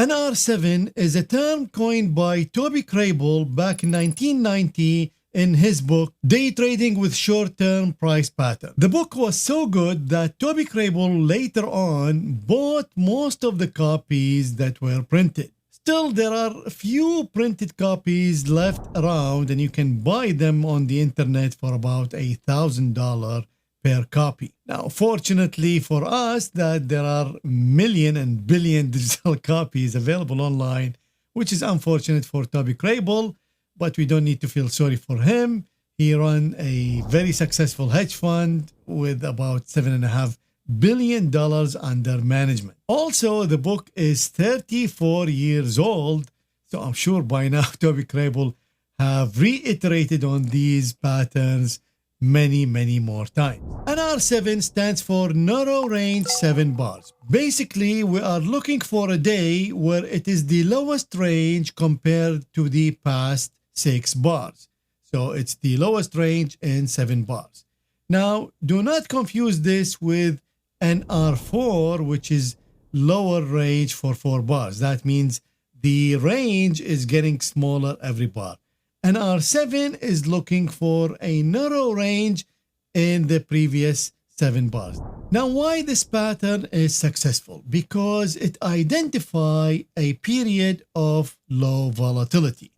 NR7 is a term coined by Toby Crabel back in 1990 in his book, Day Trading with Short-Term Price Pattern. The book was so good that Toby Crabel later on bought most of the copies that were printed. Still, there are a few printed copies left around and you can buy them on the internet for about $1,000 per copy. Now, fortunately for us that there are million and billion digital copies available online, which is unfortunate for Toby Crabel, but we don't need to feel sorry for him. He ran a very successful hedge fund with about $7.5 billion under management. Also, the book is 34 years old, so I'm sure by now Toby Crabel have reiterated on these patterns many more times. NR7 stands for narrow range 7 bars. Basically, we are looking for a day where it is the lowest range compared to the past 6 bars. So it's the lowest range in 7 bars. Now, do not confuse this with NR4, which is lower range for 4 bars. That means the range is getting smaller every bar. NR7 is looking for a narrow range in the previous 7 bars. Now, why this pattern is successful? Because it identifies a period of low volatility.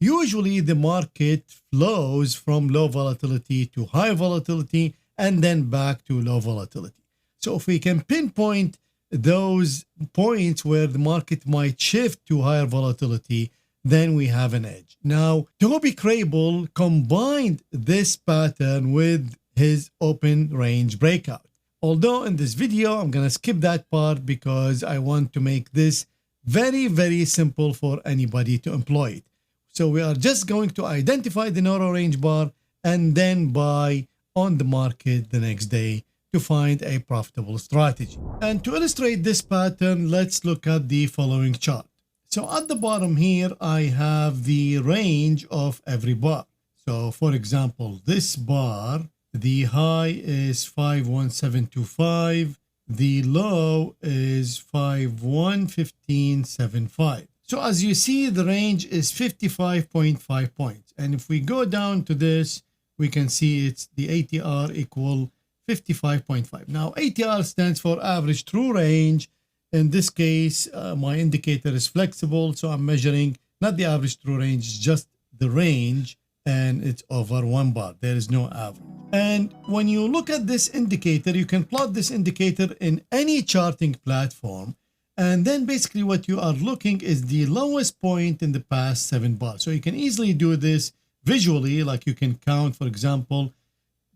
Usually, the market flows from low volatility to high volatility and then back to low volatility. So if we can pinpoint those points where the market might shift to higher volatility, then we have an edge. Now, Toby Crabel combined this pattern with his open range breakout. Although in this video, I'm going to skip that part because I want to make this very simple for anybody to employ it. So we are just going to identify the narrow range bar and then buy on the market the next day to find a profitable strategy. And to illustrate this pattern, let's look at the following chart. So at the bottom here, I have the range of every bar. So for example, this bar, the high is 51725, the low is 511575. So as you see, the range is 55.5 points. And if we go down to this, we can see it's the ATR equal 55.5. Now, ATR stands for average true range. In this case, my indicator is flexible, so I'm measuring not the average true range, just the range, and it's over 1 bar. There is no average. And when you look at this indicator, you can plot this indicator in any charting platform, and then basically what you are looking is the lowest point in the past 7 bars. So you can easily do this visually, like you can count, for example,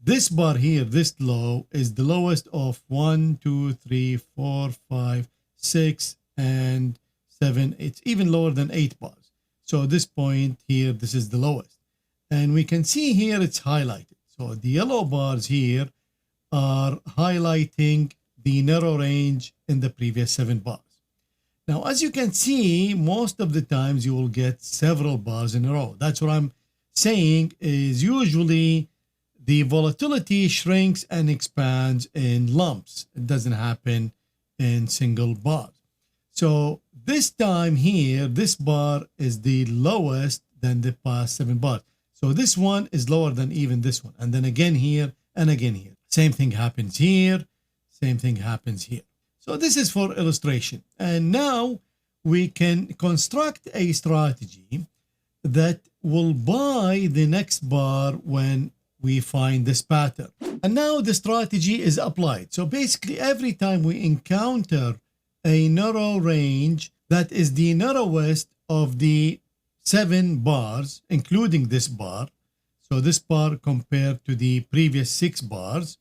this bar here, this low, is the lowest of 1, 2, 3, 4, 5, 6, and 7. It's even lower than 8 bars. So this point here, this is the lowest. And we can see here it's highlighted. So the yellow bars here are highlighting the narrow range in the previous 7 bars. Now, as you can see, most of the times you will get several bars in a row. That's what I'm saying is usually the volatility shrinks and expands in lumps. It doesn't happen in single bars. So this time here, this bar is the lowest than the past 7 bars. So this one is lower than even this one. And then again here and again here. Same thing happens here. Same thing happens here. So this is for illustration. And now we can construct a strategy that will buy the next bar when we find this pattern. And now the strategy is applied. So basically every time we encounter a narrow range that is the narrowest of the 7 bars, including this bar, so this bar compared to the previous 6 bars,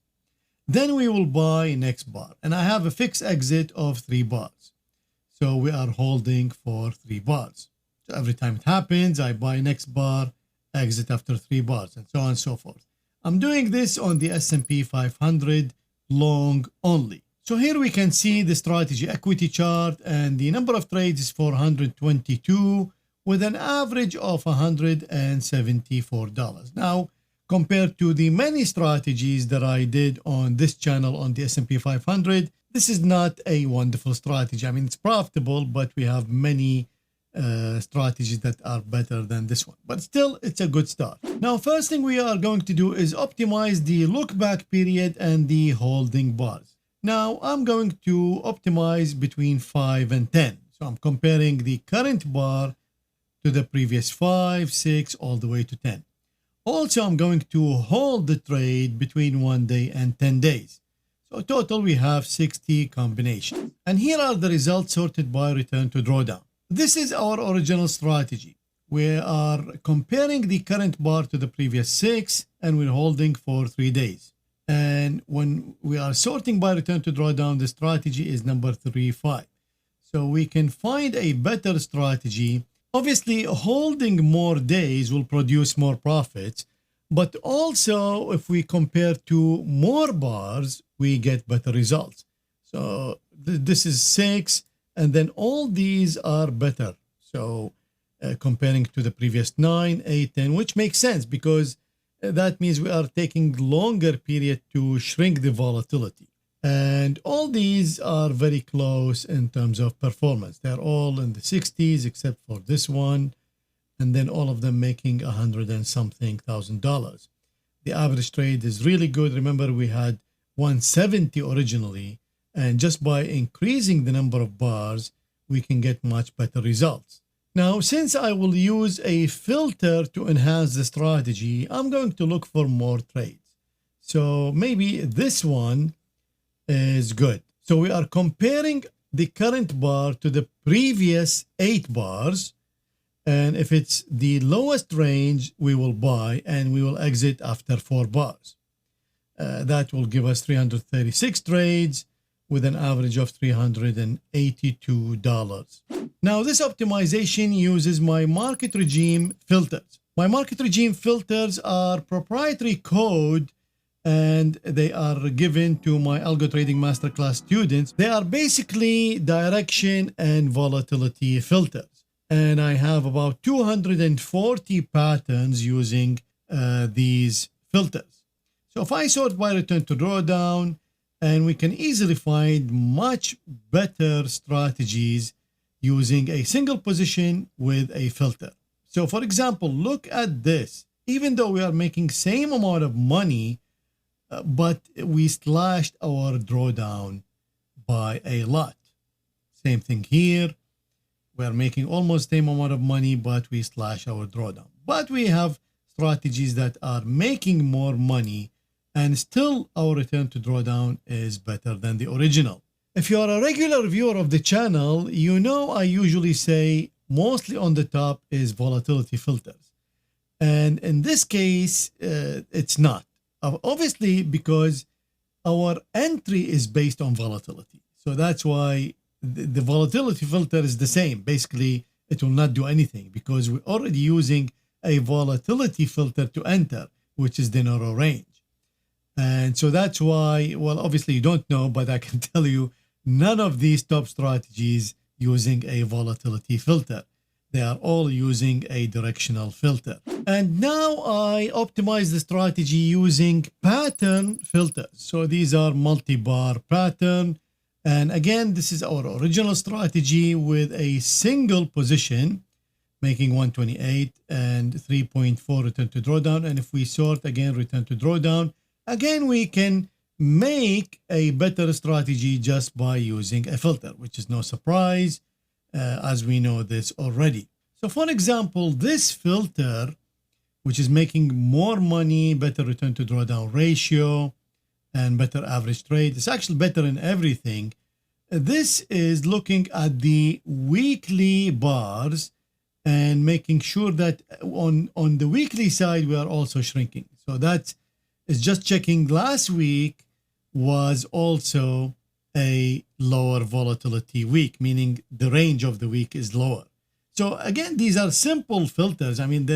then we will buy next bar. And I have a fixed exit of 3 bars. So we are holding for 3 bars. So every time it happens, I buy next bar, exit after 3 bars, and so on and so forth. I'm doing this on the S&P 500 long only. So here we can see the strategy equity chart, and the number of trades is 422 with an average of $174. Now, compared to the many strategies that I did on this channel on the S&P 500. This is not a wonderful strategy. I mean, it's profitable, but we have many strategies that are better than this one. But still, it's a good start. Now, first thing we are going to do is optimize the look back period and the holding bars. Now, I'm going to optimize between 5 and 10. So I'm comparing the current bar to the previous 5, 6, all the way to 10. Also, I'm going to hold the trade between 1 day and 10 days. So total, we have 60 combinations. And here are the results sorted by return to drawdown. This is our original strategy. We are comparing the current bar to the previous 6, and we're holding for 3 days. And when we are sorting by return to drawdown, the strategy is number 3-5. So we can find a better strategy. Obviously, holding more days will produce more profits, but also if we compare to more bars, we get better results. So this is 6, and then all these are better. So comparing to the previous 9, 8, 10, which makes sense because that means we are taking longer period to shrink the volatility. And all these are very close in terms of performance. They're all in the 60s except for this one. And then all of them making $100 and something thousand. The average trade is really good. Remember, we had 170 originally. And just by increasing the number of bars, we can get much better results. Now, since I will use a filter to enhance the strategy, I'm going to look for more trades. So maybe this one is good. So we are comparing the current bar to the previous 8 bars. And if it's the lowest range, we will buy and we will exit after 4 bars. That will give us 336 trades with an average of $382. Now, this optimization uses my market regime filters. My market regime filters are proprietary code, and they are given to my Algo Trading Masterclass students. They are basically direction and volatility filters. And I have about 240 patterns using these filters. So if I sort by return to drawdown, and we can easily find much better strategies using a single position with a filter. So for example, look at this. Even though we are making same amount of money, but we slashed our drawdown by a lot. Same thing here. We are making almost the same amount of money, but we slash our drawdown. But we have strategies that are making more money, and still our return to drawdown is better than the original. If you are a regular viewer of the channel, you know I usually say mostly on the top is volatility filters. And in this case, it's not. Obviously, because our entry is based on volatility. So that's why the volatility filter is the same. Basically, it will not do anything because we're already using a volatility filter to enter, which is the narrow range. And so that's why, well, obviously you don't know, but I can tell you none of these top strategies using a volatility filter. They are all using a directional filter. And now I optimize the strategy using pattern filters. So these are multi-bar pattern. And again, this is our original strategy with a single position, making 128 and 3.4 return to drawdown. And if we sort again, return to drawdown, again, we can make a better strategy just by using a filter, which is no surprise, as we know this already. So for example, this filter, which is making more money, better return to drawdown ratio, and better average trade, it's actually better in everything. This is looking at the weekly bars and making sure that on the weekly side, we are also shrinking. So that's is just checking last week was also a lower volatility week, meaning the range of the week is lower. So again, these are simple filters. I mean,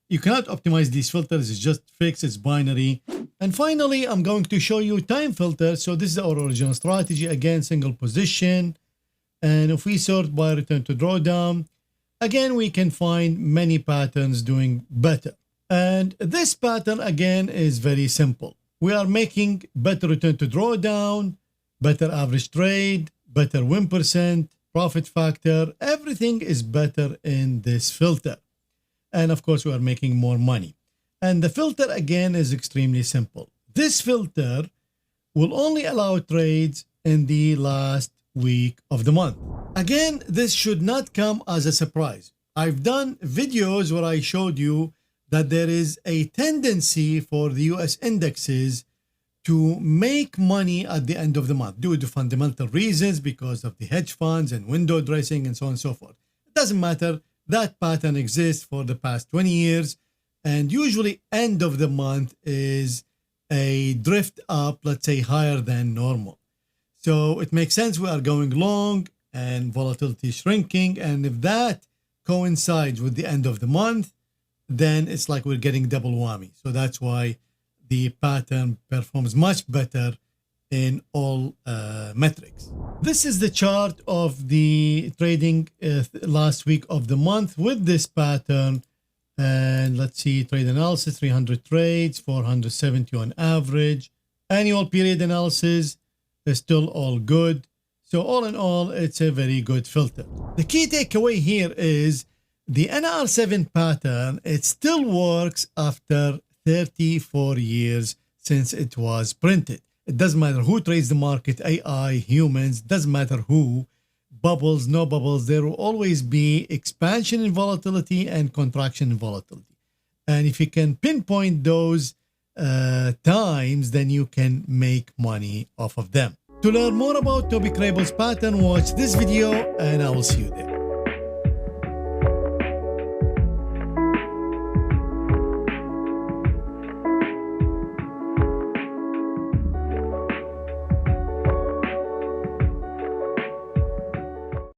you cannot optimize these filters. It's just fixed, it's binary. And finally, I'm going to show you time filter. So this is our original strategy. Again, single position. And if we sort by return to drawdown, again, we can find many patterns doing better. And this pattern again is very simple. We are making better return to drawdown, better average trade, better win percent, profit factor. Everything is better in this filter. And of course, we are making more money. And the filter again is extremely simple. This filter will only allow trades in the last week of the month. Again, this should not come as a surprise. I've done videos where I showed you that there is a tendency for the US indexes to make money at the end of the month due to fundamental reasons because of the hedge funds and window dressing and so on and so forth. It doesn't matter. That pattern exists for the past 20 years. And usually end of the month is a drift up, let's say higher than normal. So it makes sense we are going long and volatility shrinking. And if that coincides with the end of the month, then it's like we're getting double whammy. So that's why the pattern performs much better in all metrics. This is the chart of the trading last week of the month with this pattern. And let's see, trade analysis, 300 trades, 470 on average. Annual period analysis is still all good. So all in all, it's a very good filter. The key takeaway here is the NR7 pattern, it still works after 34 years since it was printed. It doesn't matter who trades the market, AI, humans, doesn't matter who, bubbles, no bubbles, there will always be expansion in volatility and contraction in volatility. And if you can pinpoint those times, then you can make money off of them. To learn more about Toby Crabel's pattern, watch this video and I will see you there.